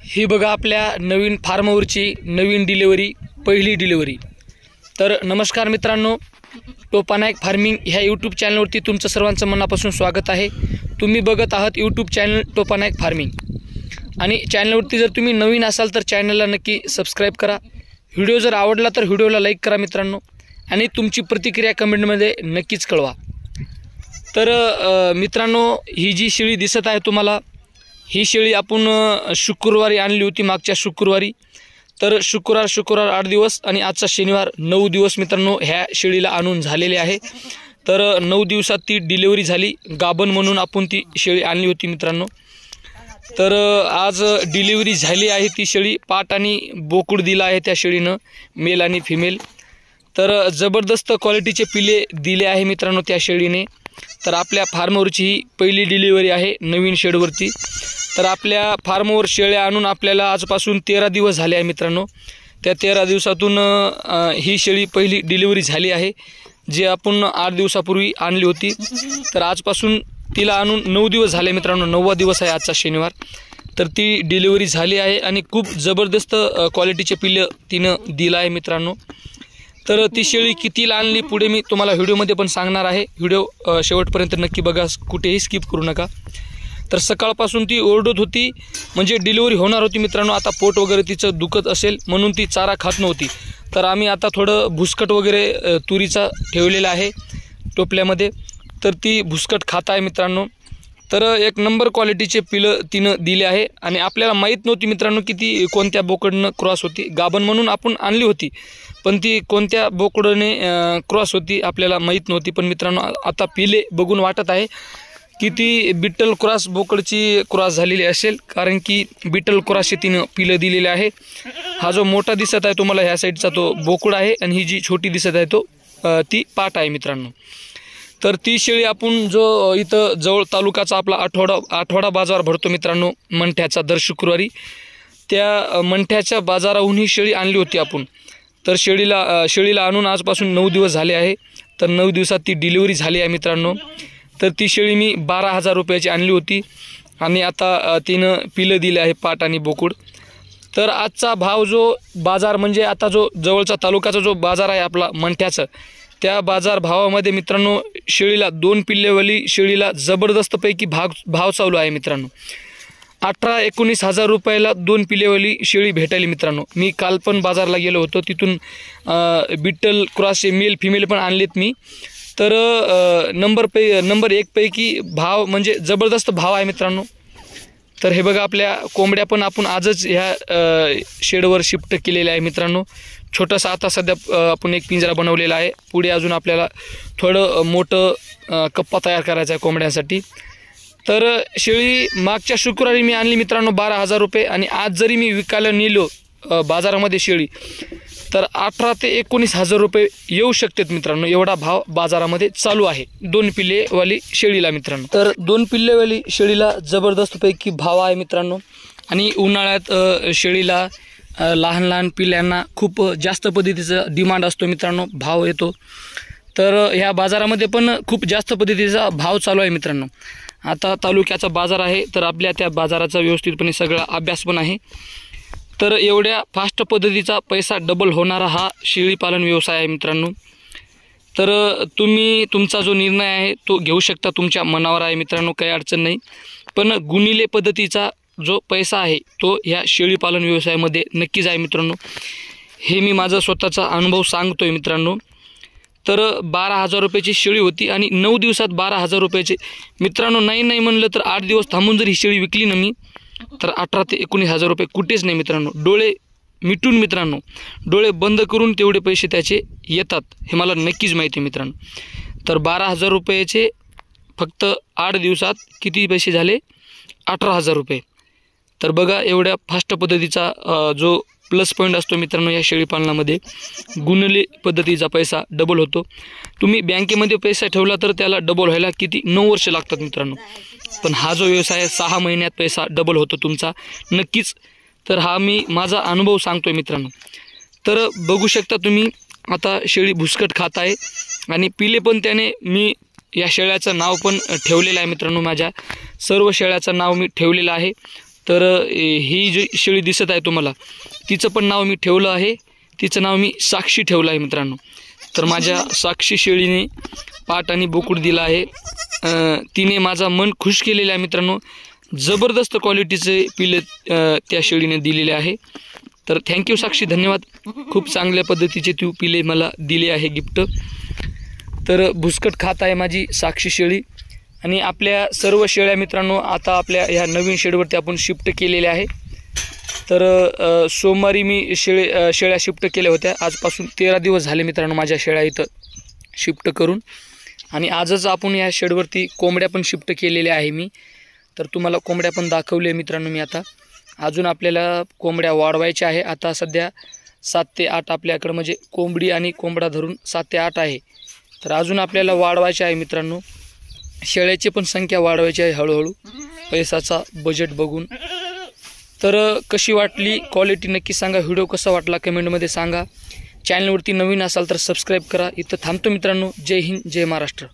ही बघा आपल्या नवीन फार्मवरची नवीन डिलिव्हरी, पहिली डिलिव्हरी। तर नमस्कार मित्रांनो, टोपानायक फार्मिंग ह्या यूट्यूब चॅनलवरती तुमचं सर्वांचं मनापासून स्वागत आहे। तुम्ही बघत आहात यूट्यूब चॅनल टोपानायक फार्मिंग आणि चॅनलवरती जर तुम्ही नवीन असाल तर चॅनलला नक्की सबस्क्राइब करा। व्हिडिओ जर आवडला तर व्हिडिओला लाईक करा मित्रांनो, आणि तुमची प्रतिक्रिया कमेंटमध्ये नक्कीच कळवा। तर मित्रांनो, ही जी शेळी दिसत आहे तुम्हाला, ही शेळी आपण शुक्रवारी आणली होती, मागच्या शुक्रवारी। तर शुक्रवार 8 दिवस आणि आजचा शनिवार 9 दिवस मित्रांनो ह्या शेळीला आणून झालेले आहे। तर 9 दिवसात ती डिलिव्हरी झाली, गाभण म्हणून आपण ती शेळी आणली होती मित्रांनो। तर आज डिलिव्हरी झाली आहे। ती शेळी पाट आणि बोकुड दिला आहे त्या शेळीनं, मेल आणि फिमेल। तर जबरदस्त क्वालिटीचे पिले दिले आहे मित्रांनो त्या शेळीने। तर आपल्या फार्मवरची ही पहिली डिलिव्हरी आहे नवीन शेडवरती। तर आपल्या फार्मवर शेळ्या आणून आपल्याला आजपासून 13 दिवस झाले आहे मित्रांनो। त्या 13 दिवसातून ही शेळी पहिली डिलिव्हरी झाली आहे, जी आपण 8 दिवसापूर्वी आणली होती। तर आजपासून तिला आणून 9 दिवस झाले मित्रांनो, 9वा दिवस आहे आजचा शनिवार। तर ती डिलिव्हरी झाली आहे आणि खूप जबरदस्त क्वालिटीचे पिल्लं तिनं दिलं आहे मित्रांनो। तर ती शेळी कितीला आणली पुढे मी तुम्हाला व्हिडिओमध्ये पण सांगणार आहे। व्हिडिओ शेवटपर्यंत नक्की बघा, कुठेही स्किप करू नका। तर सकाळपासून ती ओरडत होती, म्हणजे डिलिव्हरी होणार होती मित्रांनो। आता पोट वगैरे तिचं दुखत असेल म्हणून ती चारा खात नव्हती। तर आम्ही आता थोडं भुसकट वगैरे तुरीचा ठेवलेला आहे टोपल्यामध्ये, तर ती भुसकट खात आहे मित्रांनो। तर एक नंबर क्वालिटीचे पिलं तिनं दिले आहे आणि आपल्याला माहीत नव्हती मित्रांनो की ती कोणत्या बोकडनं क्रॉस होती। गाभण म्हणून आपण आणली होती, पण ती कोणत्या बोकडने क्रॉस होती आपल्याला माहीत नव्हती। पण मित्रांनो, आता पिले बघून वाटत आहे की ती बिट्टल क्रॉस बोकडची क्रॉस झालेली असेल, कारण की बिट्टल क्रॉसचे तिनं पिलं दिलेले आहे। हा जो मोठा दिसत आहे तुम्हाला ह्या साईडचा तो बोकड आहे, आणि ही जी छोटी दिसत आहे तो ती पाट आहे मित्रांनो। तर ती शेळी आपण जो इथं जवळ तालुक्याचा आपला आठवडा बाजार भरतो मित्रांनो मंठ्याचा दर शुक्रवारी, त्या मंठ्याच्या बाजाराहून ही शेळी आणली होती आपण। तर शेळीला आणून आजपासून 9 दिवस झाले आहे। तर 9 दिवसात ती डिलिव्हरी झाली आहे मित्रांनो। तर ती शेळी मी 12,000 रुपयाची आणली होती आणि आता तिनं पिलं दिले आहे, पाट आणि बोकुड। तर आजचा भाव जो बाजार, म्हणजे आता जो जवळचा तालुक्याचा जो बाजार आहे आपला मंठ्याचा, त्या बाजार भावामध्ये मित्रांनो शेळीला 2 पिल्लेवाली शेळीला जबरदस्तपैकी भाव चालू आहे मित्रांनो। 18-19 हजार रुपयाला 2 पिल्लेवाली शेळी भेटायली मित्रांनो। मी काल पण बाजारला गेलो होतो, तिथून बिट्टल क्रॉसचे मेल फिमेल पण आणलेत मी। तर नंबर 1 पैकी भाव, म्हणजे जबरदस्त भाव आहे मित्रांनो। तर हे बघा, आपल्या कोंबड्या पण आपण आजच ह्या शेडवर शिफ्ट केलेल्या आहे मित्रांनो। छोटासा आता सध्या आपण एक पिंजरा बनवलेला आहे, पुढे अजून आपल्याला थोडं मोठं कप्पा तयार करायचा आहे कोंबड्यांसाठी। तर शेळी मागच्या शुक्रवारी मी आणली मित्रांनो 12,000 रुपये, आणि आज जरी मी विकायला नेलो बाजारामध्ये शेळी, तर 18 ते 19 हजार रुपये येऊ शकतात मित्रांनो। एवढा भाव बाजारामध्ये चालू आहे 2 पिल्लेवाली शेळीला मित्रांनो। तर 2 पिल्लेवाली शेळीला जबरदस्तपैकी भाव आहे मित्रांनो। आणि उन्हाळ्यात शेळीला लहान पिल्ल्यांना खूप जास्त पद्धतीचा डिमांड असतो मित्रांनो, भाव येतो। तर ह्या बाजारामध्ये पण खूप जास्त पद्धतीचा भाव चालू आहे मित्रांनो। आता तालुक्याचा बाजार आहे, तर आपल्या त्या बाजाराचा व्यवस्थितपणे सगळा अभ्यास पण आहे। तर एवढ्या फास्ट पद्धतीचा पैसा डबल होणारा हा शेळीपालन व्यवसाय आहे मित्रांनो। तर तुम्ही तुमचा जो निर्णय आहे तो घेऊ शकता, तुमच्या मनावर आहे मित्रांनो, काही अडचण नाही। पण गुणिले पद्धतीचा जो पैसा आहे तो ह्या शेळीपालन व्यवसायामध्ये नक्कीच आहे मित्रांनो। हे मी माझा स्वतःचा अनुभव सांगतोय मित्रांनो। तर 12,000 रुपयाची शेळी होती आणि 9 दिवसात 12,000 रुपयाचे मित्रांनो, नाही म्हणलं तर 8 दिवस थांबून जर ही शेळी विकली ना मी, तर 18 ते 19 हजार रुपये कुठेच नाही मित्रांनो। डोळे मिटून मित्रांनो, डोळे बंद करून तेवढे पैसे त्याचे येतात, हे मला नक्कीच माहिती आहे मित्रांनो। तर 12,000 रुपयाचे फक्त 8 दिवसात किती पैसे झाले? 18,000 रुपये। तर बघा, एवढ्या फास्ट पद्धतीचा जो प्लस पॉईंट असतो मित्रांनो या शेळीपालनामध्ये, गुणले पद्धतीचा पैसा डबल होतो। तुम्ही बँकेमध्ये पैसा ठेवला तर त्याला डबल व्हायला किती 9 वर्ष लागतात मित्रांनो, पण हा जो व्यवसाय आहे 6 महिन्यात पैसा डबल होतो तुमचा नक्कीच। तर हा मी माझा अनुभव सांगतोय मित्रांनो। तर बघू शकता तुम्ही, आता शेळी भुसकट खात आहे आणि पिले पण त्याने मी या शेळ्याचं नाव पण ठेवलेलं आहे मित्रांनो। माझ्या सर्व शेळ्याचं नाव मी ठेवलेलं आहे। तर ही जी शेळी दिसत आहे तुम्हाला, तिचं पण नाव मी ठेवलं आहे. तिचं नाव मी साक्षी ठेवलं आहे मित्रांनो. तर माझ्या साक्षी शेळीने पाट आणि बोकुड दिला आहे. तिने माझा मन खुश केलेलं आहे मित्रांनो. जबरदस्त क्वालिटीचे पिले त्या शेळीने दिलेले आहे. तर थँक्यू साक्षी, धन्यवाद. खूप चांगल्या पद्धतीचे तू पिले मला दिले आहे गिफ्ट. तर भुसकट खात आहे माझी साक्षी शेळी. आणि आपल्या सर्व शेळ्या मित्रांनो आता आपल्या ह्या नवीन शेडवरती आपण शिफ्ट केलेल्या आहे. तर सोमवारी मी शेळ्या शिफ्ट केल्या होत्या. आजपासून 13 दिवस झाले मित्रांनो माझ्या शेळ्या इथं शिफ्ट करून. आणि आजच आपण या शेडवरती कोंबड्या पण शिफ्ट केलेल्या आहे मी. तर तुम्हाला कोंबड्या पण दाखवले मित्रांनो मी. आता अजून आपल्याला कोंबड्या वाढवायच्या आहे. आता सध्या 7 ते 8 आपल्याकडं, म्हणजे कोंबडी आणि कोंबडा धरून 7 ते 8 आहे. तर अजून आपल्याला वाढवायचे आहे मित्रांनो. शेळ्याची पण संख्या वाढवायची आहे हळूहळू, पैशाचा बजेट बघून. तर कशी वाटली क्वालिटी नक्की सांगा. व्हिडिओ कसा वाटला कमेंटमध्ये सांगा. चॅनलवरती नवीन असाल तर सबस्क्राईब करा. इथं थांबतो मित्रांनो. जय हिंद, जय महाराष्ट्र.